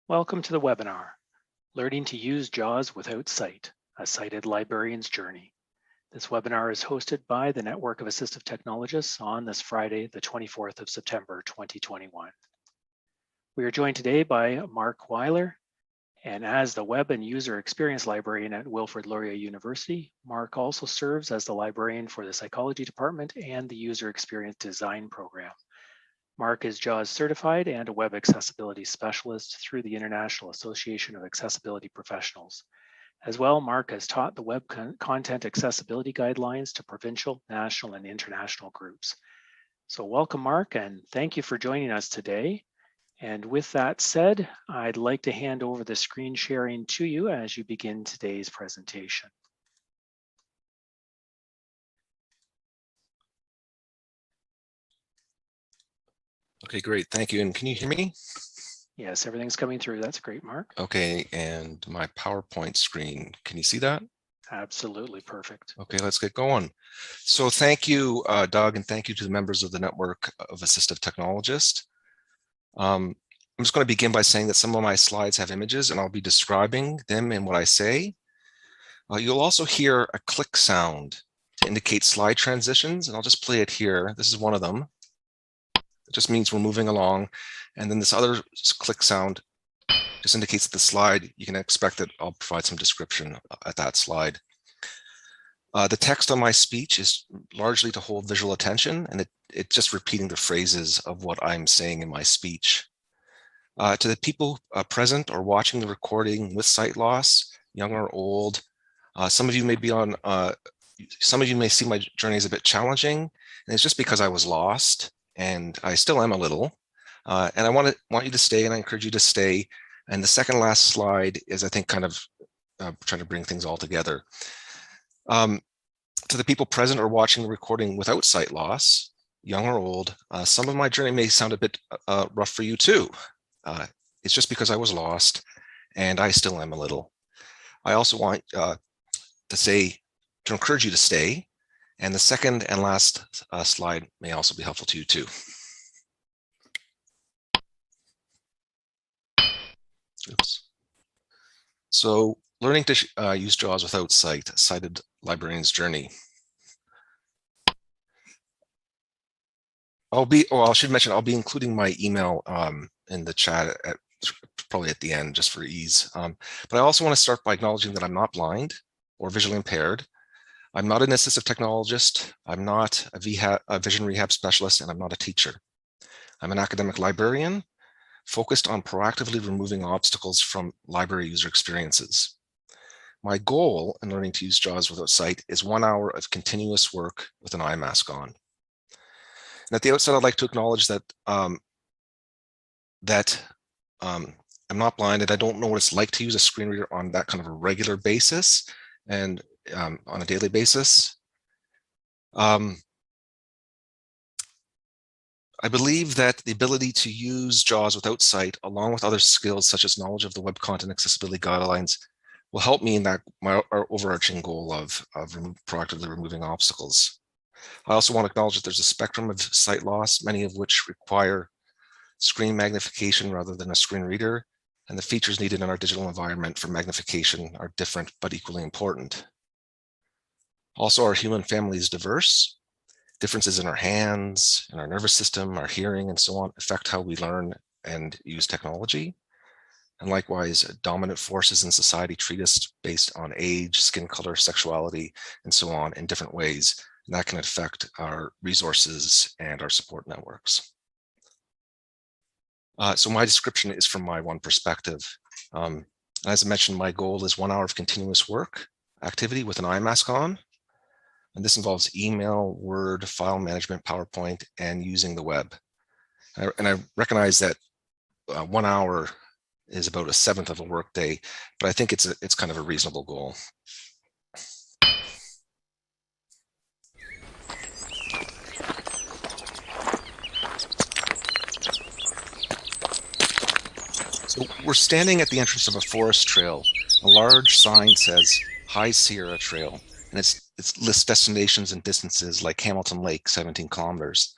Welcome to the webinar, Learning to Use JAWS Without Sight, a Sighted Librarian's Journey. This webinar is hosted by the Network of Assistive Technologists on this Friday, the 24th of September, 2021. We are joined today by Mark Weiler, and as the Web and User Experience Librarian at Wilfrid Laurier University, Mark also serves as the librarian for the Psychology Department and the User Experience Design Program. Mark is JAWS certified and a web accessibility specialist through the International Association of Accessibility Professionals. As well, Mark has taught the web content accessibility guidelines to provincial, national, and international groups. So welcome, Mark, and thank you for joining us today. And with that said, I'd like to hand over the screen sharing to you as you begin today's presentation. Okay, great. Thank you. And can you hear me? Yes, everything's coming through. That's great, Mark. Okay, and my PowerPoint screen, can you see that? Absolutely perfect. Okay, let's get going. So thank you, Doug, and thank you to the members of the Network of Assistive Technologists. I'm just going to begin by saying that some of my slides have images, and I'll be describing them in what I say. You'll also hear a click sound to indicate slide transitions, and I'll just play it here. This is one of them. It just means we're moving along. And then this other click sound just indicates that the slide, you can expect that I'll provide some description at that slide. The text on my speech is largely to hold visual attention, and it's just repeating the phrases of what I'm saying in my speech. To the people present or watching the recording with sight loss, young or old, some of you may be on, some of you may see my journey as a bit challenging, and it's just because I was lost. And I still am a little, and I want you to stay, and I encourage you to stay. And the second last slide is, I think, kind of trying to bring things all together. To the people present or watching the recording without sight loss, young or old, some of my journey may sound a bit rough for you too. It's just because I was lost, and I still am a little. I also want to encourage you to stay. And the second and last slide may also be helpful to you too. Oops. So learning to use JAWS without sight, a sighted librarian's journey. I should mention, I'll be including my email in the chat probably at the end, just for ease. But I also want to start by acknowledging that I'm not blind or visually impaired. I'm not an assistive technologist, I'm not a vision rehab specialist, and I'm not a teacher. I'm an academic librarian focused on proactively removing obstacles from library user experiences. My goal in learning to use JAWS without sight is 1 hour of continuous work with an eye mask on. And at the outset, I'd like to acknowledge that, I'm not blind, and I don't know what it's like to use a screen reader on that kind of a regular basis. And on a daily basis. I believe that the ability to use JAWS without sight, along with other skills such as knowledge of the web content accessibility guidelines, will help me in that our overarching goal of proactively removing obstacles. I also want to acknowledge that there's a spectrum of sight loss, many of which require screen magnification rather than a screen reader, and the features needed in our digital environment for magnification are different but equally important. Also, our human family is diverse. Differences in our hands, in our nervous system, our hearing, and so on affect how we learn and use technology. And likewise, dominant forces in society treat us based on age, skin color, sexuality, and so on in different ways. And that can affect our resources and our support networks. So my description is from my one perspective. As I mentioned, my goal is 1 hour of continuous work activity with an eye mask on. And this involves email, Word, file management, PowerPoint, and using the web. And I recognize that 1 hour is about 1/7 of a workday, but I think it's kind of a reasonable goal. So we're standing at the entrance of a forest trail. A large sign says High Sierra Trail, and it lists destinations and distances like Hamilton Lake, 17 kilometers.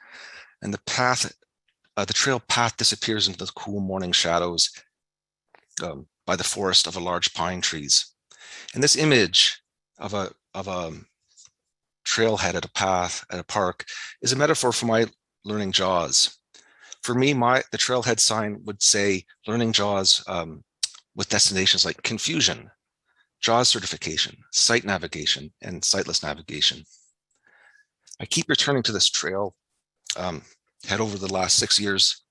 And the trail path disappears into the cool morning shadows by the forest of a large pine trees. And this image of a trailhead at a path at a park is a metaphor for my learning JAWS. For me, the trailhead sign would say learning JAWS with destinations like confusion, JAWS certification, site navigation, and sightless navigation. I keep returning to this trail head over the last 6 years,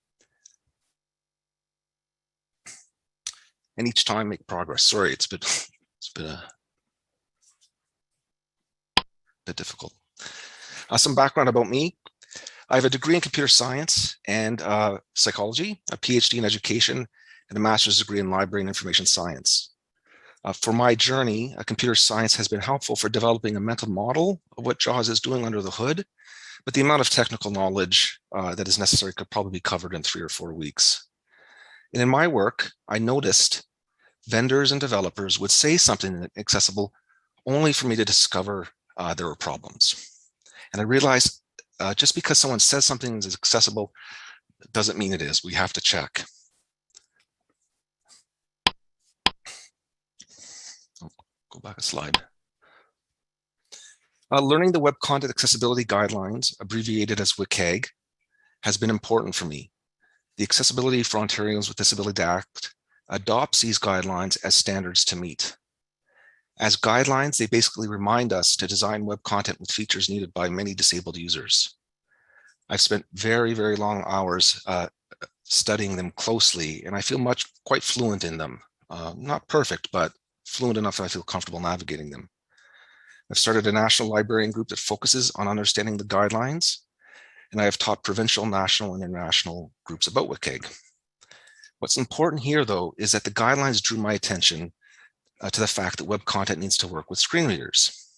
and each time make progress. Sorry, it's been a bit difficult. Some background about me. I have a degree in computer science and psychology, a PhD in education, and a master's degree in library and information science. For my journey, computer science has been helpful for developing a mental model of what JAWS is doing under the hood, but the amount of technical knowledge that is necessary could probably be covered in 3 or 4 weeks. And in my work, I noticed vendors and developers would say something accessible only for me to discover there were problems. And I realized just because someone says something is accessible doesn't mean it is. We have to check. Go back a slide. Learning the Web Content Accessibility Guidelines, abbreviated as WCAG, has been important for me. The Accessibility for Ontarians with Disability Act adopts these guidelines as standards to meet. As guidelines, they basically remind us to design web content with features needed by many disabled users. I've spent very, very long hours studying them closely, and I feel quite fluent in them. Not perfect, but fluent enough that I feel comfortable navigating them. I've started a national librarian group that focuses on understanding the guidelines, and I have taught provincial, national, and international groups about WCAG. What's important here, though, is that the guidelines drew my attention to the fact that web content needs to work with screen readers.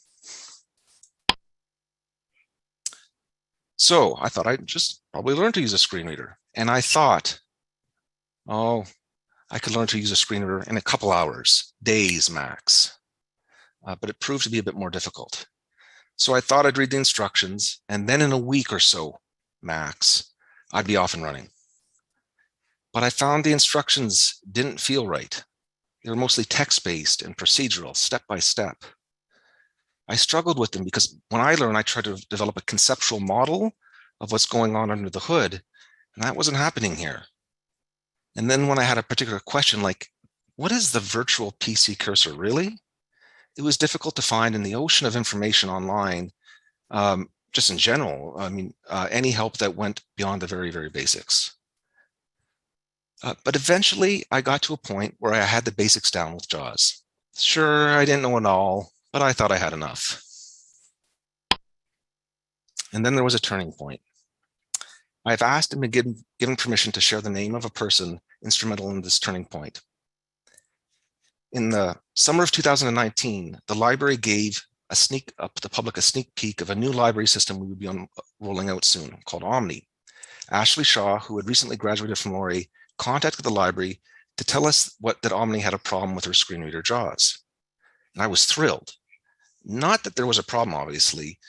So I thought I'd just probably learn to use a screen reader. And I thought, oh, I could learn to use a screen reader in a couple hours, days max. But it proved to be a bit more difficult. So I thought I'd read the instructions, and then in a week or so, max, I'd be off and running. But I found the instructions didn't feel right. They were mostly text-based and procedural, step-by-step. I struggled with them because when I learn, I try to develop a conceptual model of what's going on under the hood, and that wasn't happening here. And then when I had a particular question like, what is the virtual PC cursor really? It was difficult to find in the ocean of information online, just in general. I mean, any help that went beyond the very, very basics. But eventually I got to a point where I had the basics down with JAWS. Sure, I didn't know it all, but I thought I had enough. And then there was a turning point. I've asked and been given permission to share the name of a person instrumental in this turning point. In the summer of 2019, the library gave the public a sneak peek of a new library system we would be rolling out soon called Omni. Ashley Shaw, who had recently graduated from Laurier, contacted the library to tell us that Omni had a problem with her screen reader JAWS. And I was thrilled. Not that there was a problem, obviously,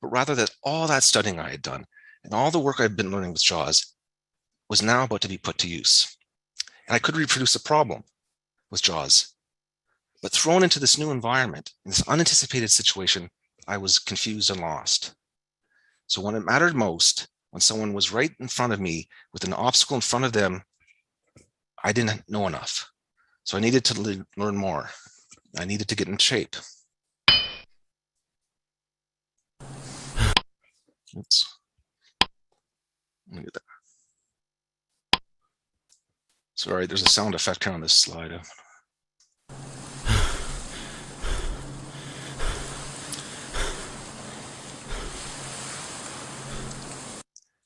but rather that all that studying I had done and all the work I've been learning with JAWS was now about to be put to use. And I could reproduce the problem with JAWS. But thrown into this new environment, in this unanticipated situation, I was confused and lost. So when it mattered most, when someone was right in front of me with an obstacle in front of them, I didn't know enough. So I needed to learn more. I needed to get in shape. Oops. Let me get that. Sorry, there's a sound effect here on this slide.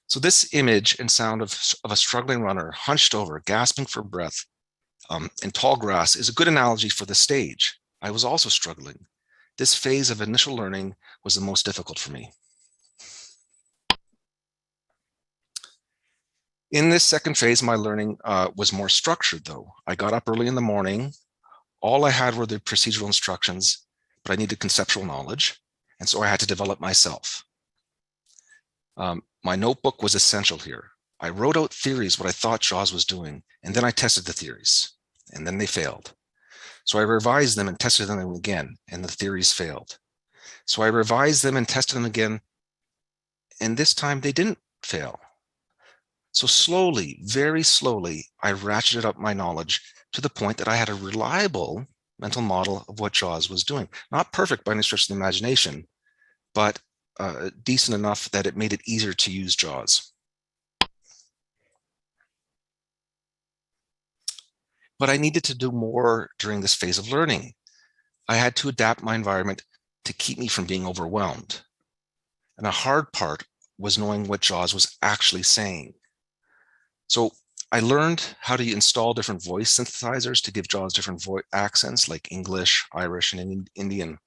So this image and sound of a struggling runner hunched over, gasping for breath in tall grass is a good analogy for the stage. I was also struggling. This phase of initial learning was the most difficult for me. In this second phase, my learning was more structured though. I got up early in the morning. All I had were the procedural instructions, but I needed conceptual knowledge. And so I had to develop myself. My notebook was essential here. I wrote out theories, what I thought JAWS was doing, and then I tested the theories. and then they failed. So I revised them and tested them again, and the theories failed. So I revised them and tested them again, and this time they didn't fail. So slowly, very slowly, I ratcheted up my knowledge to the point that I had a reliable mental model of what JAWS was doing. Not perfect by any stretch of the imagination, but decent enough that it made it easier to use JAWS. But I needed to do more during this phase of learning. I had to adapt my environment to keep me from being overwhelmed. And the hard part was knowing what JAWS was actually saying. So I learned how to install different voice synthesizers to give JAWS different accents like English, Irish, and Indian.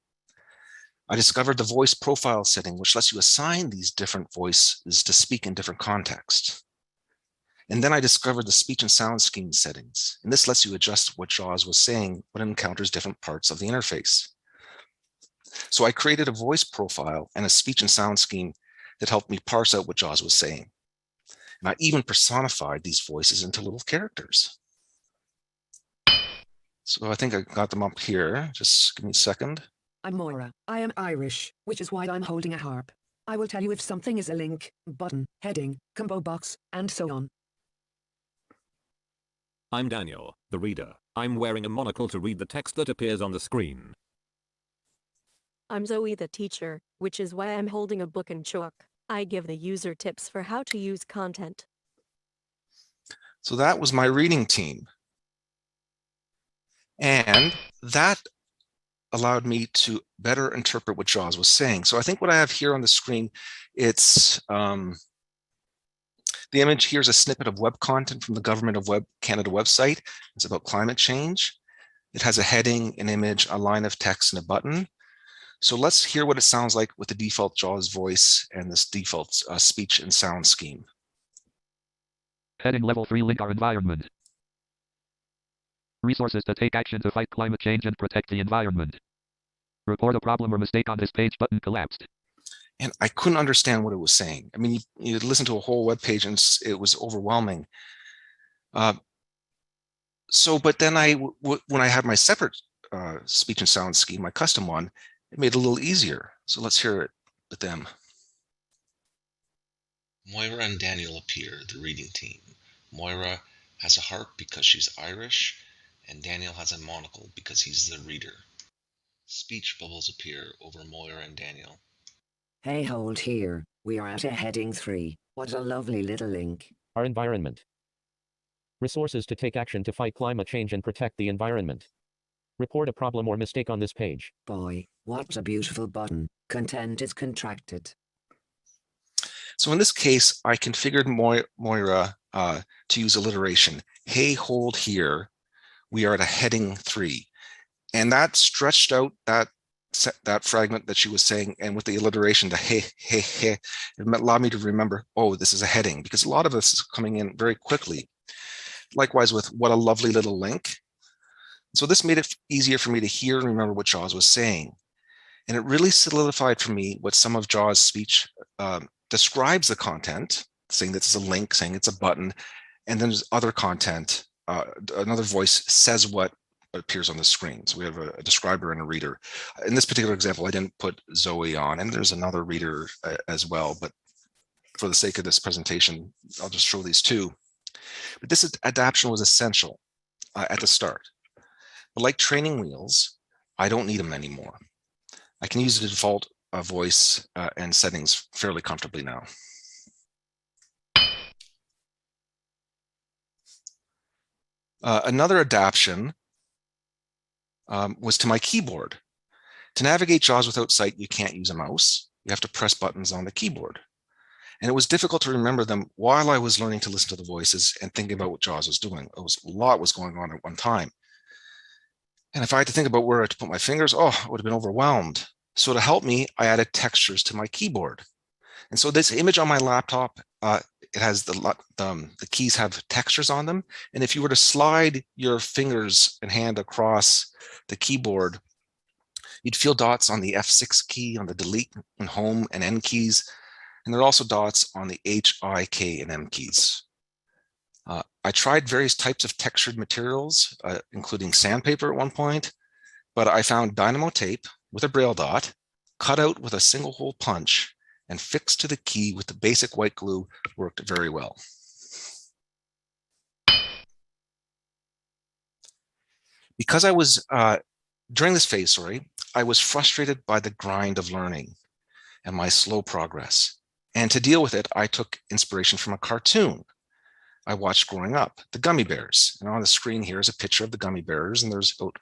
I discovered the voice profile setting, which lets you assign these different voices to speak in different contexts. And then I discovered the speech and sound scheme settings. And this lets you adjust what JAWS was saying when it encounters different parts of the interface. So I created a voice profile and a speech and sound scheme that helped me parse out what JAWS was saying. And I even personified these voices into little characters. So I think I got them up here. Just give me a second. I'm Moira. I am Irish, which is why I'm holding a harp. I will tell you if something is a link, button, heading, combo box, and so on. I'm Daniel, the reader. I'm wearing a monocle to read the text that appears on the screen. I'm Zoe, the teacher, which is why I'm holding a book and chalk. I give the user tips for how to use content. So that was my reading team. And that allowed me to better interpret what JAWS was saying. So I think what I have here on the screen, it's the image. Here's a snippet of web content from the Government of Canada website. It's about climate change. It has a heading, an image, a line of text, and a button. So let's hear what it sounds like with the default JAWS voice and this default speech and sound scheme. Heading level 3, link our environment. Resources to take action to fight climate change and protect the environment. Report a problem or mistake on this page, button collapsed. And I couldn't understand what it was saying. I mean, you listen to a whole web page and it was overwhelming. But then when I had my separate speech and sound scheme, my custom one, it made it a little easier. So let's hear it with them. Moira and Daniel appear, the reading team. Moira has a harp because she's Irish, and Daniel has a monocle because he's the reader. Speech bubbles appear over Moira and Daniel. Hey, hold here. We are at a heading 3. What a lovely little link. Our environment. Resources to take action to fight climate change and protect the environment. Report a problem or mistake on this page. Boy, what a beautiful button. Content is contracted. So in this case, I configured Moira to use alliteration. Hey, hold here. We are at a heading 3. And that stretched out that fragment that she was saying, and with the alliteration, the hey, it allowed me to remember, oh, this is a heading, because a lot of this is coming in very quickly. Likewise with what a lovely little link. So this made it easier for me to hear and remember what JAWS was saying. And it really solidified for me what some of JAWS speech describes the content, saying that it's a link, saying it's a button, and then there's other content. Another voice says what appears on the screen. So we have a describer and a reader. In this particular example, I didn't put Zoe on, and there's another reader as well, but for the sake of this presentation, I'll just show these two. But this adaptation was essential at the start. But like training wheels, I don't need them anymore. I can use the default voice and settings fairly comfortably now. Another adaptation was to my keyboard. To navigate JAWS without sight, you can't use a mouse. You have to press buttons on the keyboard. And it was difficult to remember them while I was learning to listen to the voices and thinking about what JAWS was doing. A lot was going on at one time. And if I had to think about where to put my fingers, I would have been overwhelmed. So to help me, I added textures to my keyboard. And so this image on my laptop, it has the keys have textures on them. And if you were to slide your fingers and hand across the keyboard, you'd feel dots on the F6 key, on the delete and home and N keys. And there are also dots on the H, I, K, and M keys. I tried various types of textured materials, including sandpaper at one point, but I found dynamo tape with a braille dot, cut out with a single hole punch, and fixed to the key with the basic white glue worked very well. Because I was, during this phase, I was frustrated by the grind of learning and my slow progress. And to deal with it, I took inspiration from a cartoon I watched growing up, the Gummy Bears. And on the screen here is a picture of the Gummy Bears, and there's about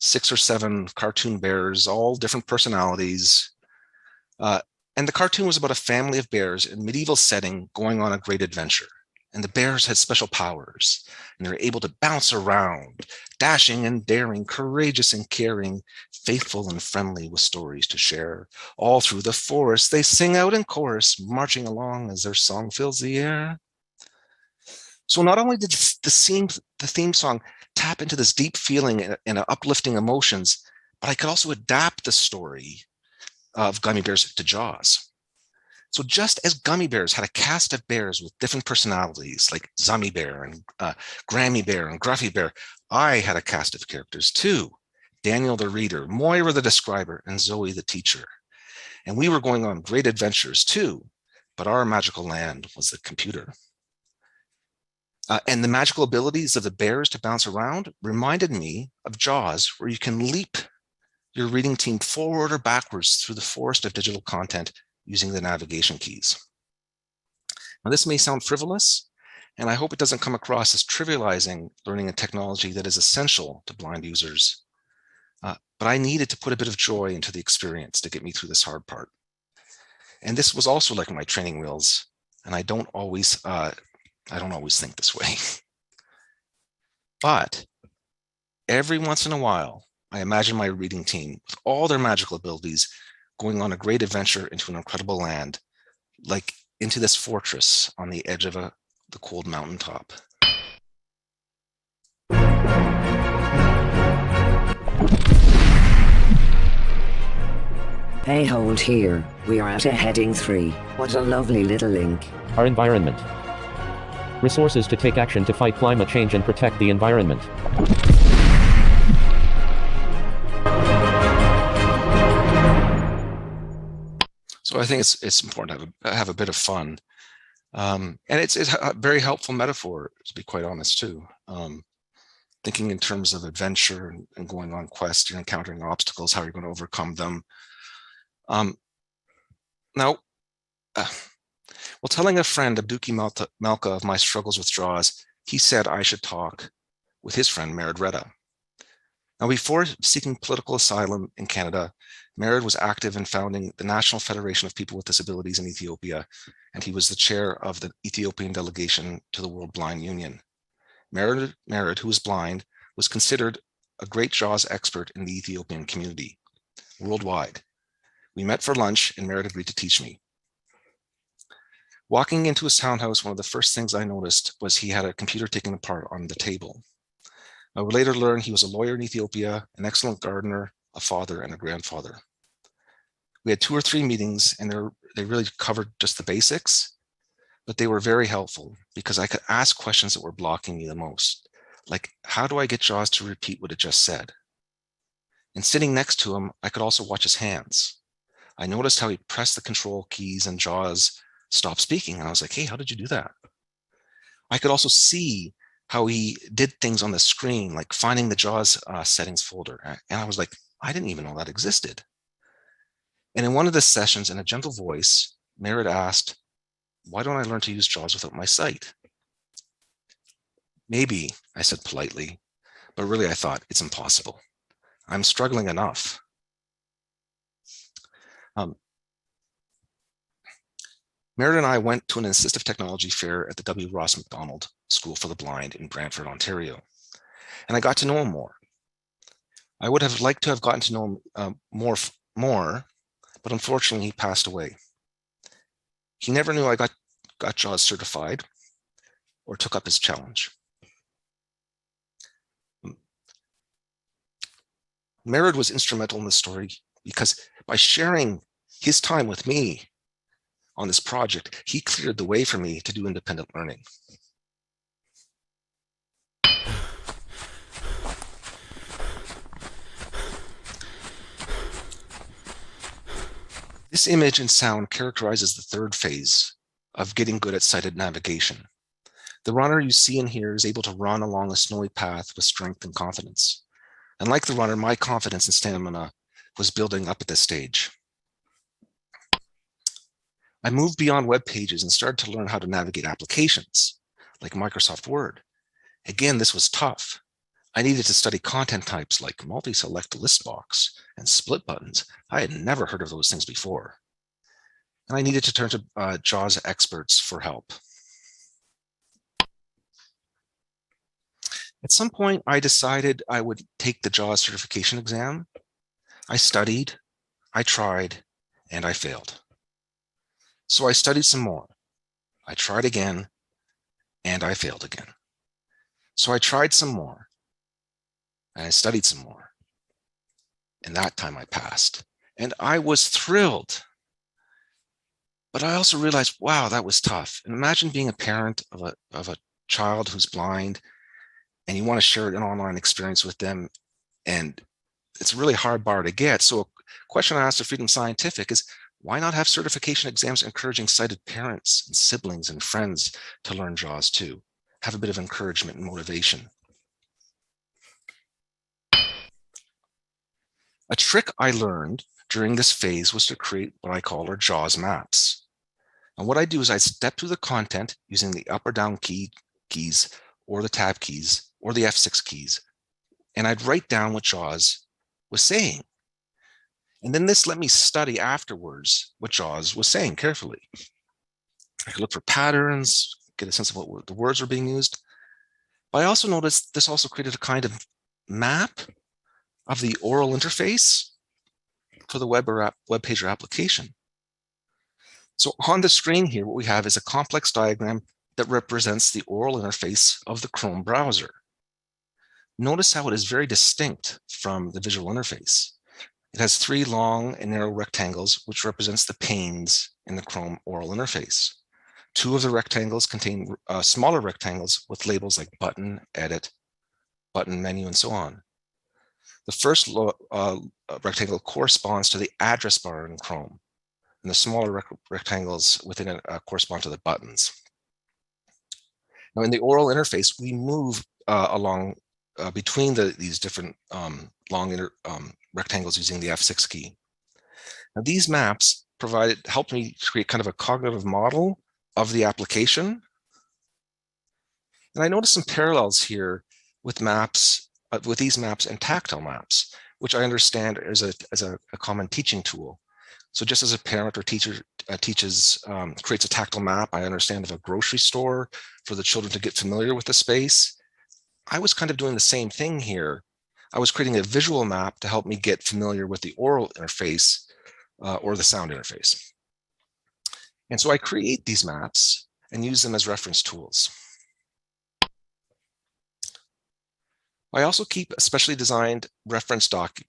6 or 7 cartoon bears, all different personalities. And the cartoon was about a family of bears in a medieval setting going on a great adventure. And the bears had special powers, and they were able to bounce around, dashing and daring, courageous and caring, faithful and friendly with stories to share. All through the forest, they sing out in chorus, marching along as their song fills the air. So not only did the theme song tap into this deep feeling and uplifting emotions, but I could also adapt the story of Gummy Bears to Jaws. So just as Gummy Bears had a cast of bears with different personalities, like Zummy Bear and Grammy Bear and Gruffy Bear, I had a cast of characters too. Daniel the reader, Moira the describer, and Zoe the teacher. And we were going on great adventures too, but our magical land was the computer. And the magical abilities of the bears to bounce around reminded me of Jaws, where you can leap your reading team forward or backwards through the forest of digital content using the navigation keys. Now, this may sound frivolous, and I hope it doesn't come across as trivializing learning a technology that is essential to blind users. But I needed to put a bit of joy into the experience to get me through this hard part. And this was also like my training wheels, and I don't always think this way. But every once in a while, I imagine my reading team with all their magical abilities going on a great adventure into an incredible land, like into this fortress on the edge of the cold mountaintop. Hey, hold here. We are at a heading 3. What a lovely little link. Our environment. Resources to take action to fight climate change and protect the environment. So I think it's important to have a bit of fun. And it's a very helpful metaphor, to be quite honest, too. Thinking in terms of adventure and going on quests, you're encountering obstacles, how you're going to overcome them. Now, while telling a friend, Abduki Malka, of my struggles with Jaws, he said I should talk with his friend, Meared Reta. Now, before seeking political asylum in Canada, Meared was active in founding the National Federation of People with Disabilities in Ethiopia, and he was the chair of the Ethiopian delegation to the World Blind Union. Meared, who was blind, was considered a great Jaws expert in the Ethiopian community worldwide. We met for lunch, and Meared agreed to teach me. Walking into his townhouse, one of the first things I noticed was he had a computer taken apart on the table. I would later learn he was a lawyer in Ethiopia, an excellent gardener, a father, and a grandfather. We had 2 or 3 meetings, and they really covered just the basics, but they were very helpful because I could ask questions that were blocking me the most, like, how do I get Jaws to repeat what it just said? And sitting next to him, I could also watch his hands. I noticed how he pressed the control keys and Jaws stopped speaking. And I was like, hey, how did you do that? I could also see how he did things on the screen, like finding the Jaws settings folder. And I was like, I didn't even know that existed. And in one of the sessions, in a gentle voice, Meared asked, why don't I learn to use Jaws without my sight? Maybe, I said politely, but really I thought it's impossible. I'm struggling enough. Meared and I went to an assistive technology fair at the W. Ross Macdonald School for the Blind in Brantford, Ontario, and I got to know him more. I would have liked to have gotten to know him more, but unfortunately he passed away. He never knew I got Jaws certified or took up his challenge. Meared was instrumental in the story because by sharing his time with me on this project, he cleared the way for me to do independent learning. This image and sound characterizes the third phase of getting good at sighted navigation. The runner you see in here is able to run along a snowy path with strength and confidence. And like the runner, my confidence and stamina was building up at this stage. I moved beyond web pages and started to learn how to navigate applications like Microsoft Word. Again, this was tough. I needed to study content types like multi-select list box and split buttons. I had never heard of those things before. And I needed to turn to JAWS experts for help. At some point, I decided I would take the JAWS certification exam. I studied, I tried, and I failed. So I studied some more. I tried again, and I failed again. So I tried some more, and I studied some more. And that time I passed. And I was thrilled. But I also realized, wow, that was tough. And imagine being a parent of a child who's blind, and you want to share an online experience with them, and it's a really hard bar to get. So a question I asked of Freedom Scientific is, why not have certification exams encouraging sighted parents and siblings and friends to learn JAWS too? Have a bit of encouragement and motivation. A trick I learned during this phase was to create what I call our JAWS maps. And what I do is I step through the content using the up or down keys or the tab keys or the F6 keys, and I'd write down what JAWS was saying. And then this let me study afterwards what JAWS was saying carefully. I could look for patterns, get a sense of what the words were being used. But I also noticed this also created a kind of map of the aural interface for the web page or application. So on the screen here, what we have is a complex diagram that represents the aural interface of the Chrome browser. Notice how it is very distinct from the visual interface. It has three long and narrow rectangles, which represents the panes in the Chrome aural interface. Two of the rectangles contain smaller rectangles with labels like button, edit, button, menu, and so on. The first rectangle corresponds to the address bar in Chrome, and the smaller rectangles within it correspond to the buttons. Now, in the aural interface, we move along between these different long rectangles using the F6 key. Now, these maps helped me create kind of a cognitive model of the application. And I noticed some parallels here with maps, with these maps and tactile maps, which I understand as a common teaching tool. So just as a parent or teacher creates a tactile map, I understand of a grocery store for the children to get familiar with the space. I was kind of doing the same thing here. I was creating a visual map to help me get familiar with the aural interface or the sound interface. And so I create these maps and use them as reference tools. I also keep a specially designed reference document.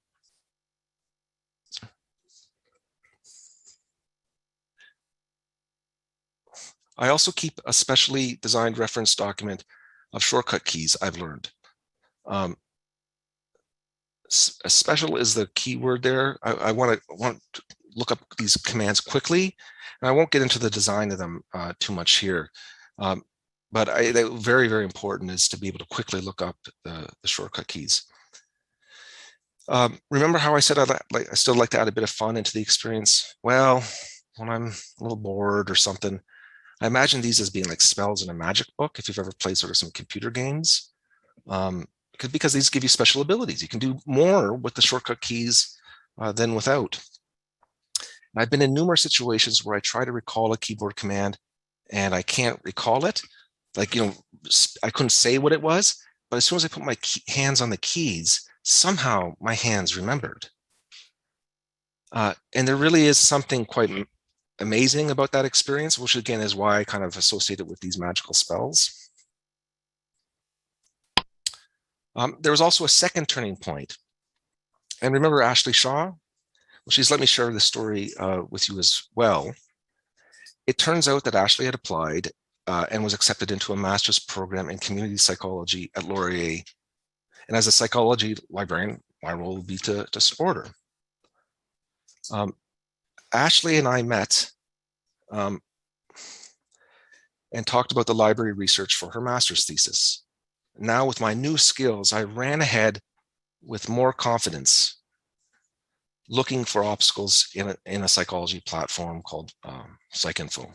I also keep a specially designed reference document of shortcut keys I've learned. Special is the keyword there. I want to look up these commands quickly, and I won't get into the design of them too much here. But very, very important is to be able to quickly look up the shortcut keys. Remember how I said I still like to add a bit of fun into the experience? Well, when I'm a little bored or something, I imagine these as being like spells in a magic book, if you've ever played sort of some computer games, because these give you special abilities. You can do more with the shortcut keys than without. And I've been in numerous situations where I try to recall a keyboard command and I can't recall it. Like, I couldn't say what it was, but as soon as I put my hands on the keys, somehow my hands remembered. And there really is something quite amazing about that experience, which again is why I kind of associate it with these magical spells. There was also a second turning point. And remember Ashley Shaw? Well, she's let me share the story with you as well. It turns out that Ashley had applied and was accepted into a master's program in community psychology at Laurier. And as a psychology librarian, my role would be to support her. Ashley and I met and talked about the library research for her master's thesis. Now with my new skills, I ran ahead with more confidence, looking for obstacles in a psychology platform called PsycInfo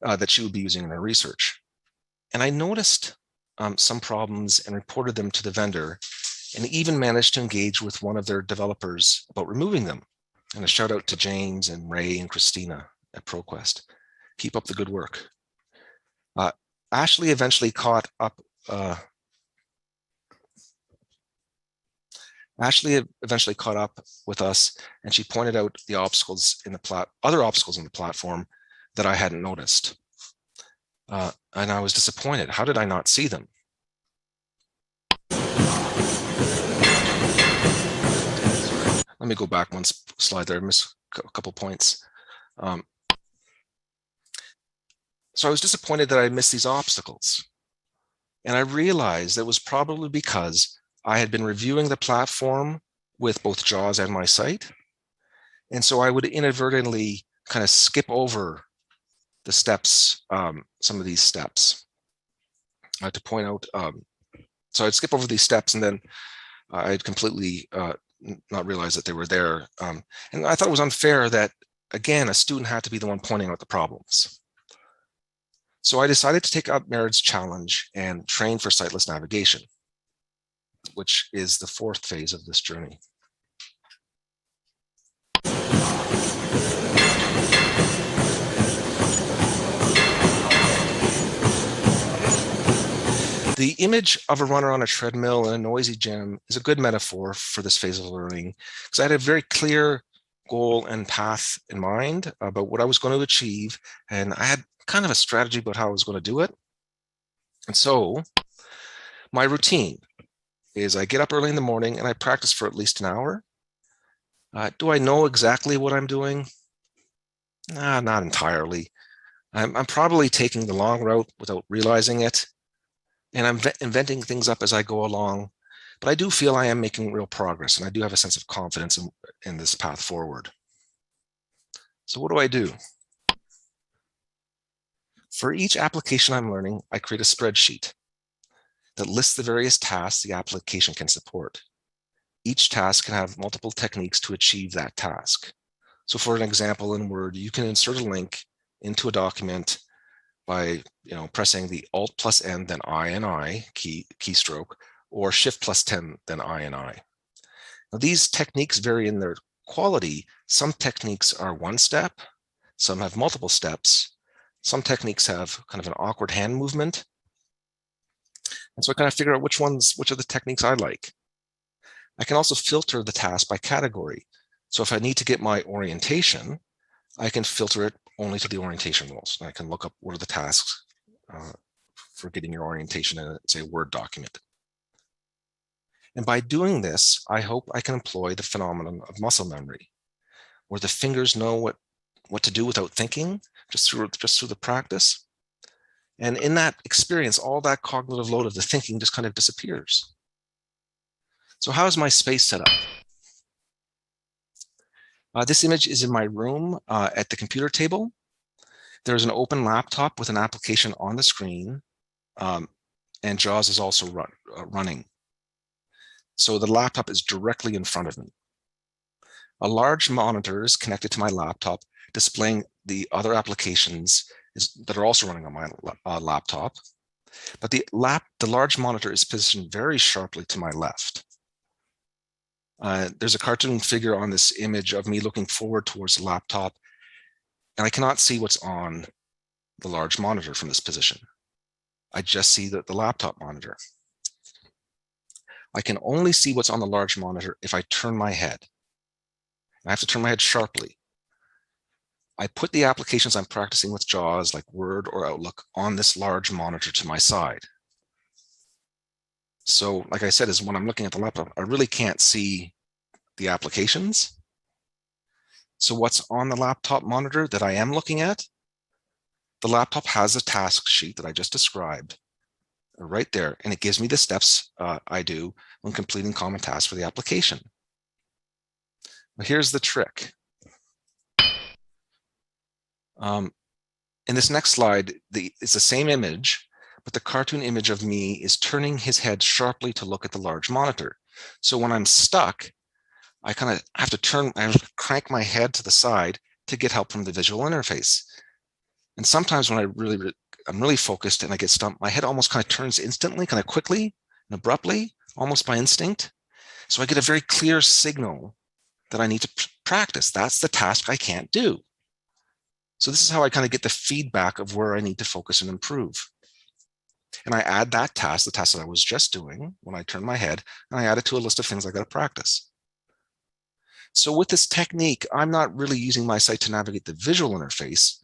that she would be using in her research. And I noticed some problems and reported them to the vendor, and even managed to engage with one of their developers about removing them. And a shout out to James and Ray and Christina at ProQuest. Keep up the good work. Ashley eventually caught up. Ashley eventually caught up with us, and she pointed out the obstacles in the other obstacles in the platform that I hadn't noticed. And I was disappointed. How did I not see them? Let me go back one slide there. I missed a couple points. So I was disappointed that I missed these obstacles. And I realized it was probably because I had been reviewing the platform with both JAWS and my site. And so I would inadvertently kind of skip over the steps, some of these steps to point out. So I'd skip over these steps, and then I'd completely not realize that they were there. And I thought it was unfair that, again, a student had to be the one pointing out the problems. So I decided to take up Meared's challenge and train for sightless navigation, which is the fourth phase of this journey. The image of a runner on a treadmill in a noisy gym is a good metaphor for this phase of learning, because I had a very clear goal and path in mind about what I was going to achieve, and I had kind of a strategy about how I was going to do it. And so my routine is I get up early in the morning and I practice for at least an hour. Do I know exactly what I'm doing? Nah, not entirely. I'm probably taking the long route without realizing it. And I'm inventing things up as I go along, but I do feel I am making real progress, and I do have a sense of confidence in this path forward. So what do I do? For each application I'm learning, I create a spreadsheet that lists the various tasks the application can support. Each task can have multiple techniques to achieve that task. So for an example in Word, you can insert a link into a document by pressing the Alt plus N, then I and I keystroke, or Shift plus 10, then I and I. Now, these techniques vary in their quality. Some techniques are one step, some have multiple steps, some techniques have kind of an awkward hand movement. And so I kind of figure out which are the techniques I like. I can also filter the task by category. So if I need to get my orientation, I can filter it only to the orientation roles. And I can look up what are the tasks for getting your orientation in, say, a Word document. And by doing this, I hope I can employ the phenomenon of muscle memory, where the fingers know what to do without thinking, just through the practice. And in that experience, all that cognitive load of the thinking just kind of disappears. So how is my space set up? This image is in my room at the computer table. There's an open laptop with an application on the screen, and JAWS is also running. So the laptop is directly in front of me. A large monitor is connected to my laptop, displaying the other applications that are also running on my laptop. But the large monitor is positioned very sharply to my left. There's a cartoon figure on this image of me looking forward towards the laptop, and I cannot see what's on the large monitor from this position. I just see the laptop monitor. I can only see what's on the large monitor if I turn my head. I have to turn my head sharply. I put the applications I'm practicing with JAWS, like Word or Outlook, on this large monitor to my side. So, like I said, is when I'm looking at the laptop, I really can't see the applications. So what's on the laptop monitor that I am looking at? The laptop has a task sheet that I just described right there, and it gives me the steps I do when completing common tasks for the application. But here's the trick. In this next slide, it's the same image, but the cartoon image of me is turning his head sharply to look at the large monitor. So when I'm stuck, I kind of have to crank my head to the side to get help from the visual interface. And sometimes when I'm really focused and I get stumped, my head almost kind of turns instantly, kind of quickly and abruptly, almost by instinct. So I get a very clear signal that I need to practice. That's the task I can't do. So this is how I kind of get the feedback of where I need to focus and improve. And I add that task, the task that I was just doing when I turn my head, and I add it to a list of things I got to practice. So with this technique, I'm not really using my sight to navigate the visual interface.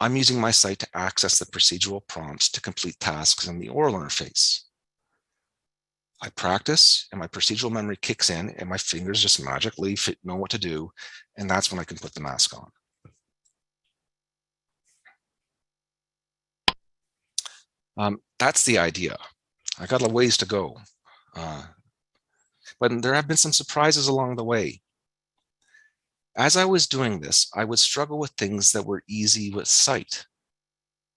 I'm using my sight to access the procedural prompts to complete tasks in the aural interface. I practice and my procedural memory kicks in and my fingers just magically know what to do. And that's when I can put the mask on. That's the idea. I got a ways to go. But there have been some surprises along the way. As I was doing this, I would struggle with things that were easy with sight.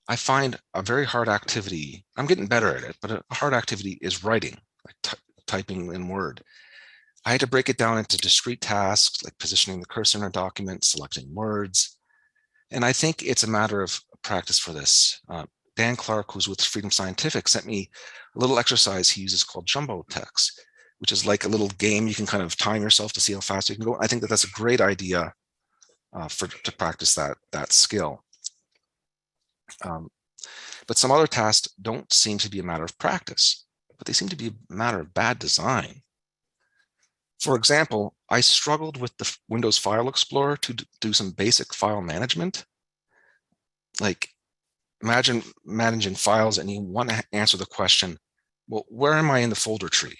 I find a very hard activity, I'm getting better at it, but a hard activity is writing, like typing in Word. I had to break it down into discrete tasks, like positioning the cursor in a document, selecting words. And I think it's a matter of practice for this. Dan Clark, who's with Freedom Scientific, sent me a little exercise he uses called jumbo text, which is like a little game. You can kind of time yourself to see how fast you can go. I think that that's a great idea to practice that skill. But some other tasks don't seem to be a matter of practice, but they seem to be a matter of bad design. For example, I struggled with the Windows File Explorer to do some basic file management. Like, imagine managing files and you want to answer the question, well, where am I in the folder tree?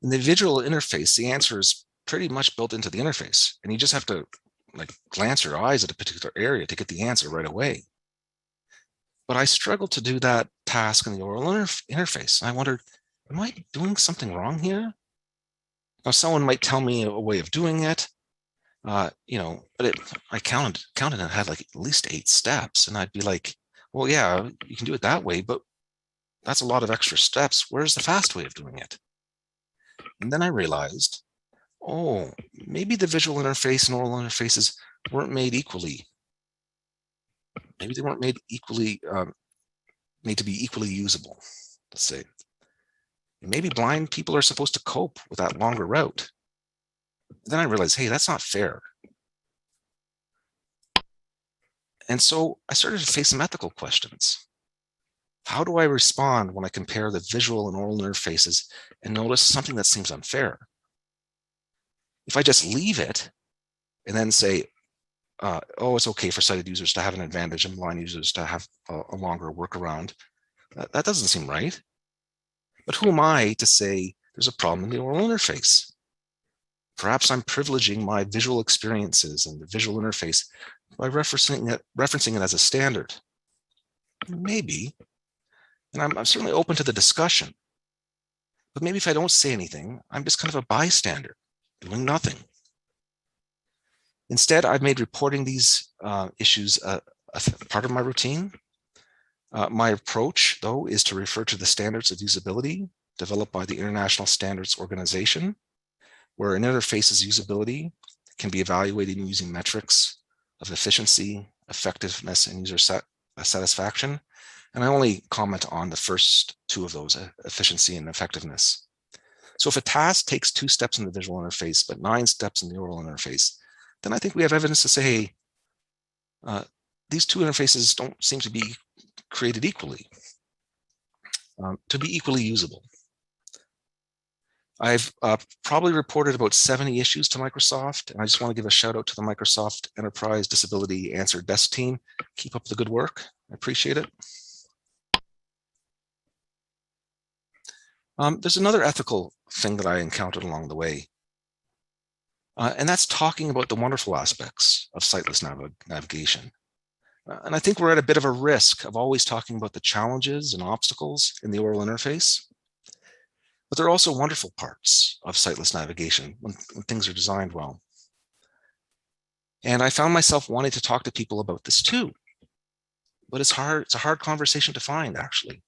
In the visual interface, the answer is pretty much built into the interface, and you just have to like glance your eyes at a particular area to get the answer right away. But I struggled to do that task in the aural interface. I wondered, am I doing something wrong here? Now, someone might tell me a way of doing it, but I counted and it had like at least 8 steps, and I'd be like, well, yeah, you can do it that way, but that's a lot of extra steps. Where's the fast way of doing it? And then I realized, oh, maybe the visual interface and aural interfaces weren't made equally. Maybe they weren't made to be equally usable, let's say. Maybe blind people are supposed to cope with that longer route. Then I realized, hey, that's not fair. And so I started to face some ethical questions. How do I respond when I compare the visual and aural interfaces and notice something that seems unfair? If I just leave it and then say, oh, it's okay for sighted users to have an advantage and blind users to have a longer workaround, that doesn't seem right. But who am I to say there's a problem in the aural interface? Perhaps I'm privileging my visual experiences and the visual interface by referencing it as a standard. Maybe. And I'm certainly open to the discussion. But maybe if I don't say anything, I'm just kind of a bystander, doing nothing. Instead, I've made reporting these issues a part of my routine. My approach, though, is to refer to the standards of usability developed by the International Standards Organization, where an interface's usability can be evaluated using metrics of efficiency, effectiveness, and user satisfaction. And I only comment on the first 2 of those, efficiency and effectiveness. So if a task takes 2 steps in the visual interface, but 9 steps in the aural interface, then I think we have evidence to say, hey, these 2 interfaces don't seem to be created equally, to be equally usable. I've probably reported about 70 issues to Microsoft, and I just want to give a shout out to the Microsoft Enterprise Disability Answer Desk team. Keep up the good work. I appreciate it. There's another ethical thing that I encountered along the way, and that's talking about the wonderful aspects of sightless navigation. And I think we're at a bit of a risk of always talking about the challenges and obstacles in the aural interface. But there are also wonderful parts of sightless navigation when things are designed well. And I found myself wanting to talk to people about this too. But it's hard. It's a hard conversation to find, actually.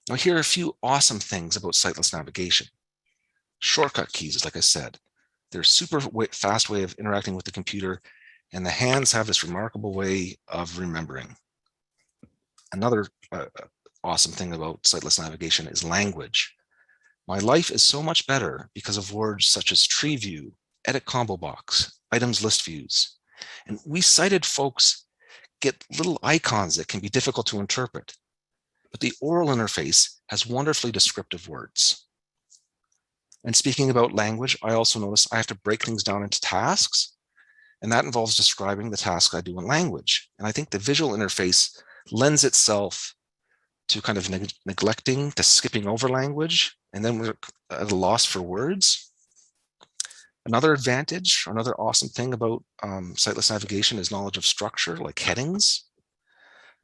Now, here are a few awesome things about sightless navigation. Shortcut keys, like I said, they're a super fast way of interacting with the computer, and the hands have this remarkable way of remembering. Another awesome thing about sightless navigation is language. My life is so much better because of words such as tree view, edit combo box, items list views. And we sighted folks get little icons that can be difficult to interpret. But the aural interface has wonderfully descriptive words. And speaking about language, I also notice I have to break things down into tasks, and that involves describing the task I do in language. And I think the visual interface lends itself to kind of neglecting, to skipping over language, and then we're at a loss for words. Another advantage, or another awesome thing about sightless navigation is knowledge of structure, like headings.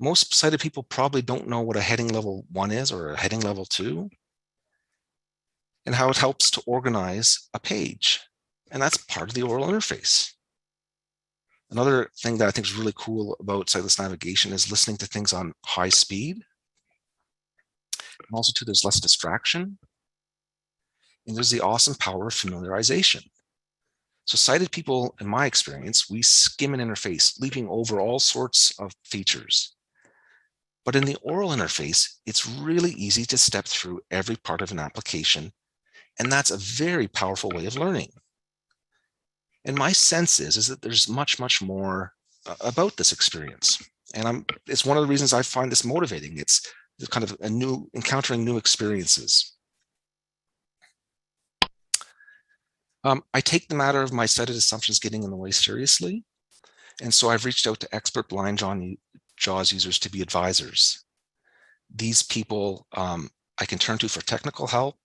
Most sighted people probably don't know what a heading level 1 is or a heading level 2, and how it helps to organize a page. And that's part of the aural interface. Another thing that I think is really cool about sightless navigation is listening to things on high speed. And also too, there's less distraction. And there's the awesome power of familiarization. So sighted people, in my experience, we skim an interface, leaping over all sorts of features. But in the aural interface, it's really easy to step through every part of an application. And that's a very powerful way of learning. And my sense is that there's much, much more about this experience. And it's one of the reasons I find this motivating. It's kind of encountering new experiences. I take the matter of my sighted assumptions getting in the way seriously. And so I've reached out to expert blind JAWS users to be advisors. These people I can turn to for technical help,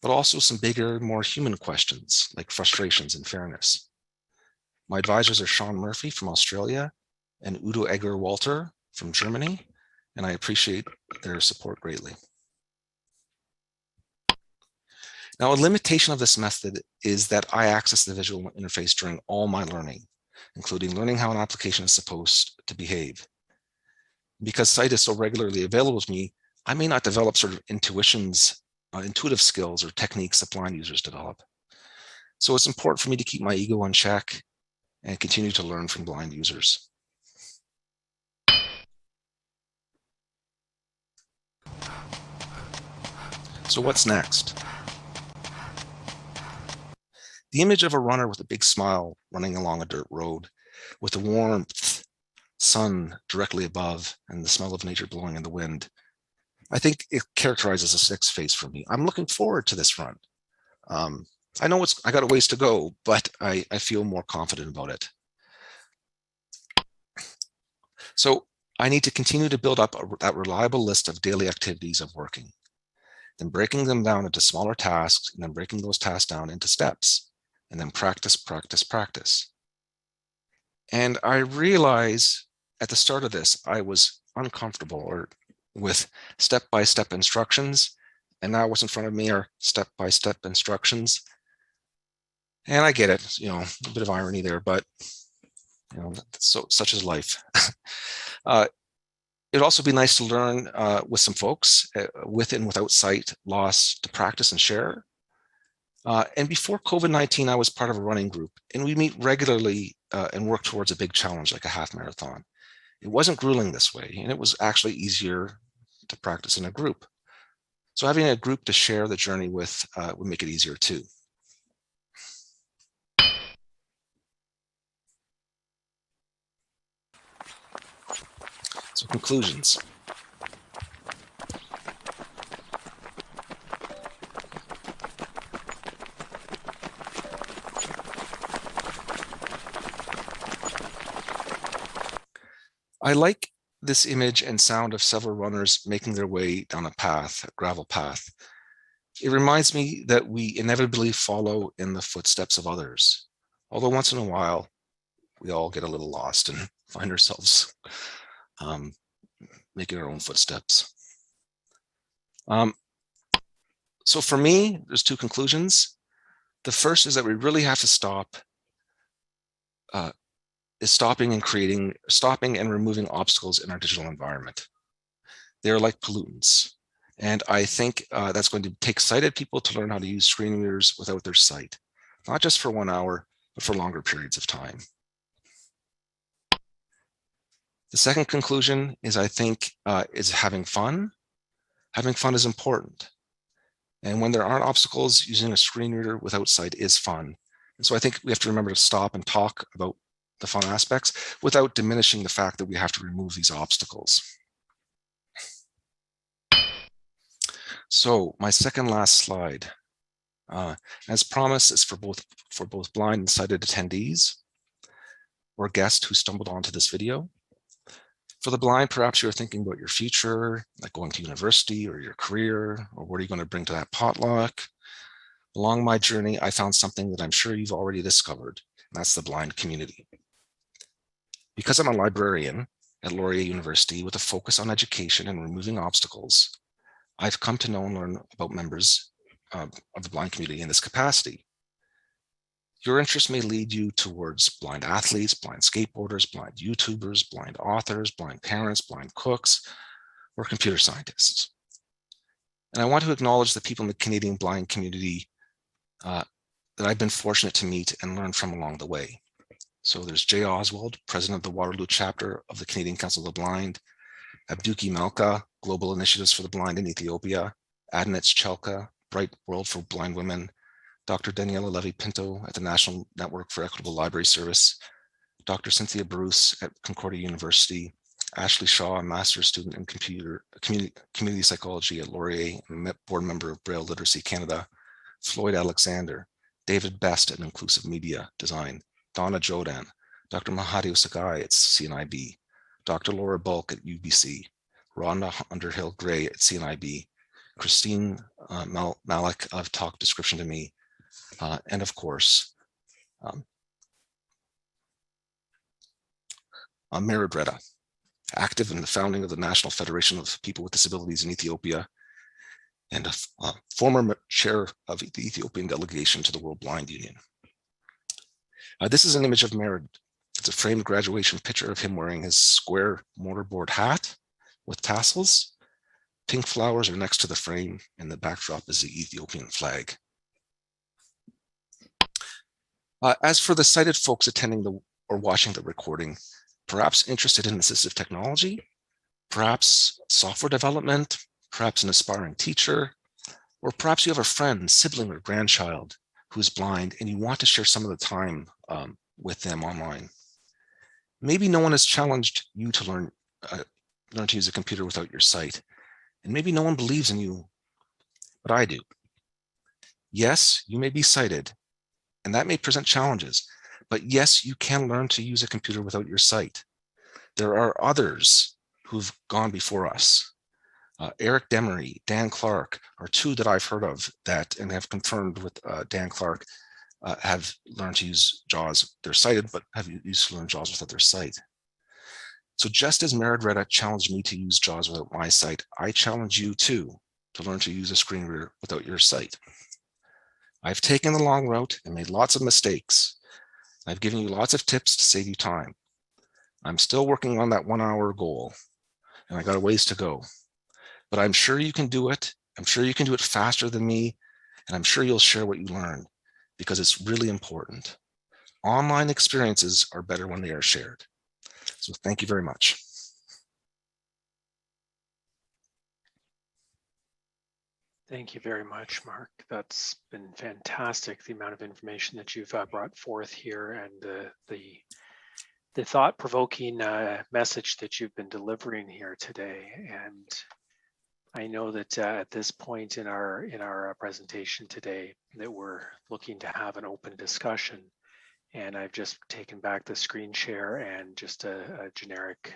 but also some bigger, more human questions like frustrations and fairness. My advisors are Sean Murphy from Australia and Udo Egger-Walter from Germany, and I appreciate their support greatly. Now, a limitation of this method is that I access the visual interface during all my learning, including learning how an application is supposed to behave. Because sight is so regularly available to me, I may not develop sort of intuitive skills or techniques that blind users develop. So it's important for me to keep my ego in check and continue to learn from blind users. So what's next? The image of a runner with a big smile running along a dirt road with the warmth, sun directly above, and the smell of nature blowing in the wind. I think it characterizes a sixth phase for me. I'm looking forward to this run. I know I got a ways to go, but I feel more confident about it. So I need to continue to build up that reliable list of daily activities of working, then breaking them down into smaller tasks, and then breaking those tasks down into steps, and then practice, practice, practice. And I realize at the start of this, I was uncomfortable with step-by-step instructions, and now what's in front of me are step-by-step instructions. And I get it, a bit of irony there, but such is life. It'd also be nice to learn with some folks with and without sight loss to practice and share. And before COVID-19, I was part of a running group, and we meet regularly and work towards a big challenge like a half marathon. It wasn't grueling this way, and it was actually easier to practice in a group. So having a group to share the journey with would make it easier too. So conclusions. I like this image and sound of several runners making their way down a path, a gravel path. It reminds me that we inevitably follow in the footsteps of others, although once in a while, we all get a little lost and find ourselves making our own footsteps. So for me, there's two conclusions. The first is that we really have to stop is stopping and removing obstacles in our digital environment. They are like pollutants. And I think that's going to take sighted people to learn how to use screen readers without their sight, not just for 1 hour, but for longer periods of time. The second conclusion is, I think, is having fun. Having fun is important. And when there aren't obstacles, using a screen reader without sight is fun. And so I think we have to remember to stop and talk about the fun aspects without diminishing the fact that we have to remove these obstacles. So my second last slide, as promised, is for both blind and sighted attendees or guests who stumbled onto this video. For the blind, perhaps you're thinking about your future, like going to university or your career, or what are you going to bring to that potluck? Along my journey, I found something that I'm sure you've already discovered, and that's the blind community. Because I'm a librarian at Laurier University with a focus on education and removing obstacles, I've come to know and learn about members of the blind community in this capacity. Your interest may lead you towards blind athletes, blind skateboarders, blind YouTubers, blind authors, blind parents, blind cooks, or computer scientists. And I want to acknowledge the people in the Canadian blind community that I've been fortunate to meet and learn from along the way. So there's Jay Oswald, president of the Waterloo chapter of the Canadian Council of the Blind, Abduki Malka, Global Initiatives for the Blind in Ethiopia, Adnitz Chelka, Bright World for Blind Women, Dr. Daniela Levy-Pinto at the National Network for Equitable Library Service, Dr. Cynthia Bruce at Concordia University, Ashley Shaw, a master's student in community psychology at Laurier, and board member of Braille Literacy Canada, Floyd Alexander, David Best at Inclusive Media Design, Donna Jodan, Dr. Mahadi Osagai at CNIB, Dr. Laura Bulk at UBC, Rhonda Underhill Gray at CNIB, Christine Malik of Talk Description to Me, and of course, Meared Reta, active in the founding of the National Federation of People with Disabilities in Ethiopia, and a former chair of the Ethiopian delegation to the World Blind Union. This is an image of Meared. It's a framed graduation picture of him wearing his square mortarboard hat with tassels. Pink flowers are next to the frame, and the backdrop is the Ethiopian flag. As for the sighted folks attending or watching the recording, perhaps interested in assistive technology, perhaps software development, perhaps an aspiring teacher, or perhaps you have a friend, sibling, or grandchild who is blind and you want to share some of the time with them online. Maybe no one has challenged you to learn to use a computer without your sight, and maybe no one believes in you, but I do. Yes, you may be sighted, and that may present challenges, but yes, you can learn to use a computer without your sight. There are others who've gone before us. Eric Demery, Dan Clark are two that I've heard of that, and have confirmed with Dan Clark, have learned to use JAWS. They're sighted, but have used to learn JAWS without their sight. So just as Meared Reta challenged me to use JAWS without my sight, I challenge you too to learn to use a screen reader without your sight. I've taken the long route and made lots of mistakes. I've given you lots of tips to save you time. I'm still working on that 1 hour goal, and I got a ways to go. But I'm sure you can do it. I'm sure you can do it faster than me, and I'm sure you'll share what you learn, because it's really important. Online experiences are better when they are shared. So thank you very much. Thank you very much, Mark. That's been fantastic, the amount of information that you've brought forth here, and the thought-provoking message that you've been delivering here today. And I know that at this point in our presentation today, that we're looking to have an open discussion. And I've just taken back the screen share and just a generic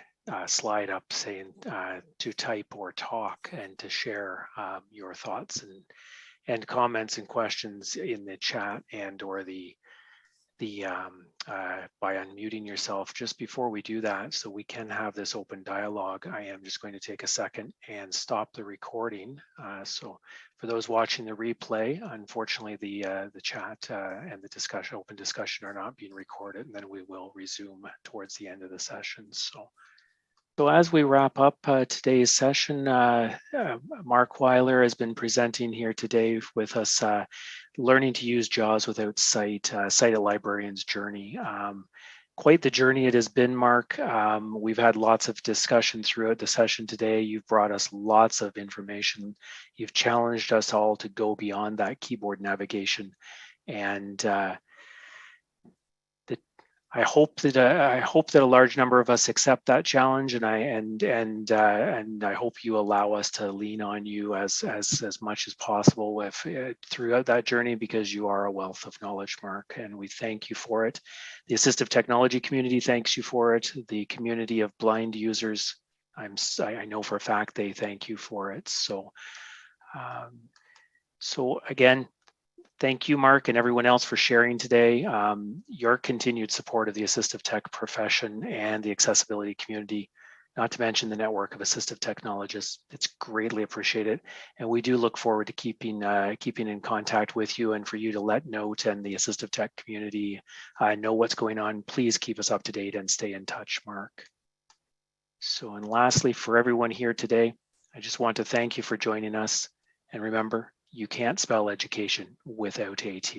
slide up saying to type or talk, and to share your thoughts and comments and questions in the chat and or the by unmuting yourself. Just before we do that, so we can have this open dialogue, I am just going to take a second and stop the recording. So for those watching the replay, unfortunately the chat and the discussion, open discussion, are not being recorded, and then we will resume towards the end of the session. So as we wrap up today's session, Mark Weiler has been presenting here today with us, learning to use JAWS without sight, Sighted Librarian's Journey. Quite the journey it has been, Mark. We've had lots of discussion throughout the session today. You've brought us lots of information. You've challenged us all to go beyond that keyboard navigation. And I hope that a large number of us accept that challenge, and I hope you allow us to lean on you as much as possible throughout that journey, because you are a wealth of knowledge, Mark, and we thank you for it. The assistive technology community thanks you for it. The community of blind users, I know for a fact they thank you for it. So again, thank you, Mark, and everyone else for sharing today. Your continued support of the assistive tech profession and the accessibility community, not to mention the network of assistive technologists, it's greatly appreciated. And we do look forward to keeping in contact with you, and for you to let N.O.A.T and the assistive tech community know what's going on. Please keep us up to date and stay in touch, Mark. So, and lastly, for everyone here today, I just want to thank you for joining us. And remember, you can't spell education without AT.